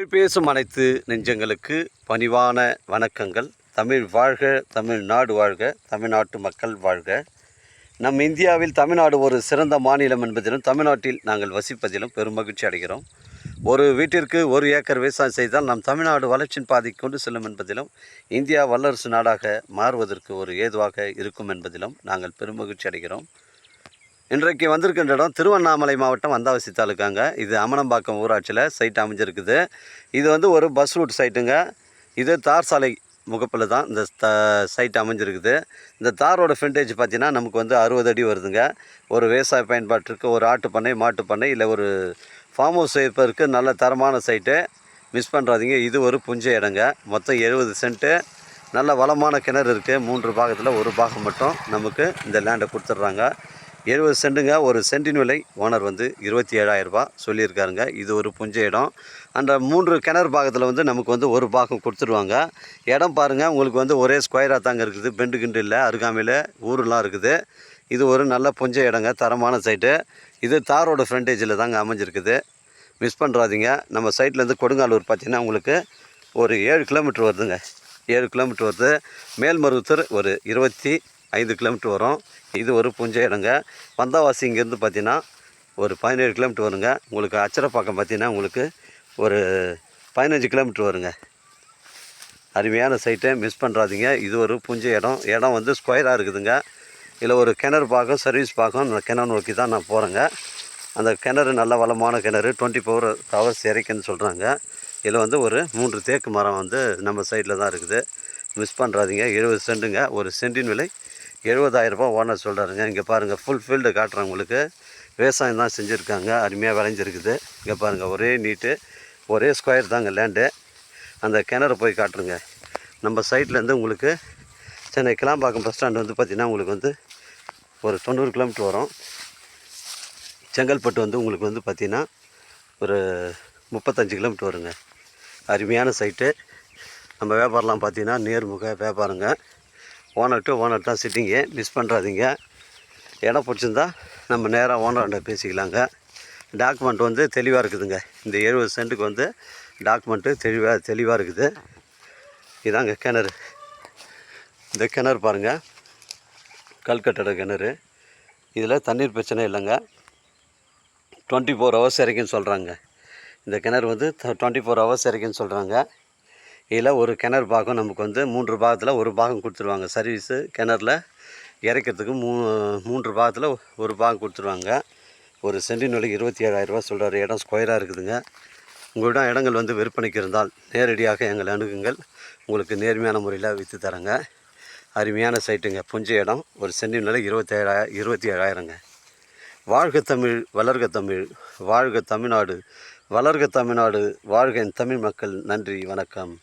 தமிழ் பேசும் அனைத்து நெஞ்சங்களுக்கு பணிவான வணக்கங்கள். தமிழ் வாழ்க, தமிழ்நாடு வாழ்க, தமிழ்நாட்டு மக்கள் வாழ்க. நம் இந்தியாவில் தமிழ்நாடு ஒரு சிறந்த மாநிலம் என்பதிலும் தமிழ்நாட்டில் நாங்கள் வசிப்பதிலும் பெரும் மகிழ்ச்சி அடைகிறோம். ஒரு வீட்டிற்கு 1 ஏக்கர் விவசாயம் செய்தால் நம் தமிழ்நாடு வளர்ச்சியின் பாதைக்கு கொண்டு செல்லும் என்பதிலும் இந்தியா வல்லரசு நாடாக மாறுவதற்கு ஒரு ஏதுவாக இருக்கும் என்பதிலும் நாங்கள் பெரும் மகிழ்ச்சி அடைகிறோம். இன்றைக்கு வந்திருக்கின்ற இடம் திருவண்ணாமலை மாவட்டம் வந்தாவசி தாலுக்காங்க. இது அமனம்பாக்கம் ஊராட்சியில் சைட் அமைஞ்சிருக்குது. இது ஒரு பஸ் ரூட் சைட்டுங்க. இது தார் சாலை முகப்பில் தான் இந்த சைட் அமைஞ்சிருக்குது. இந்த தாரோட ஃப்ரண்டேஜ் பார்த்திங்கன்னா நமக்கு 60 அடி வருதுங்க. ஒரு விவசாய பயன்பாட்டிற்கு, ஒரு ஆட்டு பண்ணை, மாட்டு பண்ணை, இல்லை ஒரு ஃபார்ம் ஹவுஸ் வைப்பதற்கு நல்ல தரமான சைட்டு. மிஸ் பண்ணுறாதீங்க. இது ஒரு புஞ்சை இடங்க. மொத்தம் 70 சென்ட்டு. நல்ல வளமான கிணறு இருக்குது. 3 பாகத்தில் 1 பாகம் மட்டும் நமக்கு இந்த லேண்டை கொடுத்துட்றாங்க. 70 சென்ட்டுங்க. ஒரு சென்டின் விலை ஓனர் 27,000 ரூபா சொல்லியிருக்காருங்க. இது ஒரு புஞ்சை இடம். அந்த 3 கிணறு பாகத்தில் நமக்கு 1 பாகம் கொடுத்துருவாங்க. இடம் பாருங்கள், உங்களுக்கு ஒரே ஸ்கொயராக தாங்க இருக்குது. பெண்டு கிண்டு இல்லை, அருகாமையில் ஊரெலாம் இருக்குது. இது ஒரு நல்ல புஞ்சை இடங்க, தரமான சைட்டு. இது தாரோட ஃப்ரண்டேஜில் தாங்க அமைஞ்சிருக்குது. மிஸ் பண்ணுறாதீங்க. நம்ம சைட்லேருந்து கொடுங்காலூர் பார்த்திங்கன்னா உங்களுக்கு ஒரு 7 கிலோமீட்டர் வருதுங்க. 7 கிலோமீட்டர் வருது. மேல்மருவத்தூர் ஒரு 25 கிலோமீட்டர் வரும். இது ஒரு புஞ்சை இடங்க. வந்தாவாசி இங்கேருந்து பார்த்தீங்கன்னா ஒரு 17 கிலோமீட்டர் வருங்க. உங்களுக்கு அச்சரப்பாக்கம் பார்த்தீங்கன்னா உங்களுக்கு ஒரு 15 கிலோமீட்டர் வருங்க. அருமையான சைட்டை மிஸ் பண்ணுறாதீங்க. இது ஒரு புஞ்சை இடம். இடம் ஸ்கொயராக இருக்குதுங்க. இதில் ஒரு கிணறு பாகம், சர்வீஸ் பாகம். அந்த கிணறு நோக்கி தான் நான் போகிறேங்க. அந்த கிணறு நல்ல வளமான கிணறு. 24 ஹவர்ஸ் இறைக்குன்னு சொல்கிறாங்க. இதில் ஒரு 3 தேக்கு மரம் நம்ம சைடில் தான் இருக்குது. மிஸ் பண்ணுறாதீங்க. 70 சென்ட்டுங்க. ஒரு சென்டின் விலை 70,000 ரூபா ஓனர் சொல்கிறாருங்க. இங்கே பாருங்கள், ஃபுல் ஃபீல்டு காட்டுறேன் உங்களுக்கு. விவசாயம் தான் செஞ்சுருக்காங்க. அருமையாக விளைஞ்சிருக்குது. இங்கே பாருங்கள், ஒரே நீட்டு, ஒரே ஸ்கொயர் தாங்க லேண்டு. அந்த கிணறு போய் காட்டுருங்க. நம்ம சைட்லேருந்து உங்களுக்கு சென்னை கிளாம்பாக்கம் பஸ் ஸ்டாண்டு பார்த்திங்கன்னா உங்களுக்கு ஒரு 90 கிலோமீட்டர் வரும். செங்கல்பட்டு உங்களுக்கு பார்த்திங்கன்னா ஒரு 35 கிலோமீட்டர் வருங்க. அருமையான சைட்டு. நம்ம வியாபாரம்லாம் பார்த்திங்கன்னா நேர்முக வியாபாரங்க. ஓனர் டு ஓனர் தான் சிட்டிங்கு. மிஸ் பண்ணுறாதீங்க. இடம் பிடிச்சிருந்தா நம்ம நேராக ஓனர்கிட்ட பேசிக்கலாங்க. டாக்குமெண்ட் தெளிவாக இருக்குதுங்க. இந்த 70 சென்ட்டுக்கு டாக்குமெண்ட்டு தெளிவாக இருக்குது. இதாங்க கிணறு. இந்த கிணறு பாருங்கள், கல்கட்டட கிணறு. இதில் தண்ணீர் பிரச்சனை இல்லைங்க. 24 ஹவர்ஸ் இறைக்குன்னு சொல்கிறாங்க. இந்த கிணறு 24 ஹவர்ஸ் இறைக்குன்னு சொல்கிறாங்க. இதில் ஒரு கிணறு பாகம் நமக்கு 3 பாகத்தில் 1 பாகம் கொடுத்துருவாங்க. சர்வீஸு கிணறுல இறைக்கிறதுக்கு 3 பாகத்தில் 1 பாகம் கொடுத்துருவாங்க. ஒரு சென்டின் விலை 27,000 ரூபா சொல்கிறாரு. இடம் ஸ்கொயராக இருக்குதுங்க. உங்களிடம் இடங்கள் விற்பனைக்கு இருந்தால் நேரடியாக எங்களை அணுகுங்கள். உங்களுக்கு நேர்மையான முறையில் விற்று தரேங்க. அருமையான சைட்டுங்க, புஞ்சை இடம். ஒரு சென்டின் விலை 27,000ங்க. வாழ்க தமிழ், வளர்க தமிழ், வாழ்க தமிழ்நாடு, வளர்க தமிழ்நாடு, வாழ்க தமிழ் மக்கள். நன்றி, வணக்கம்.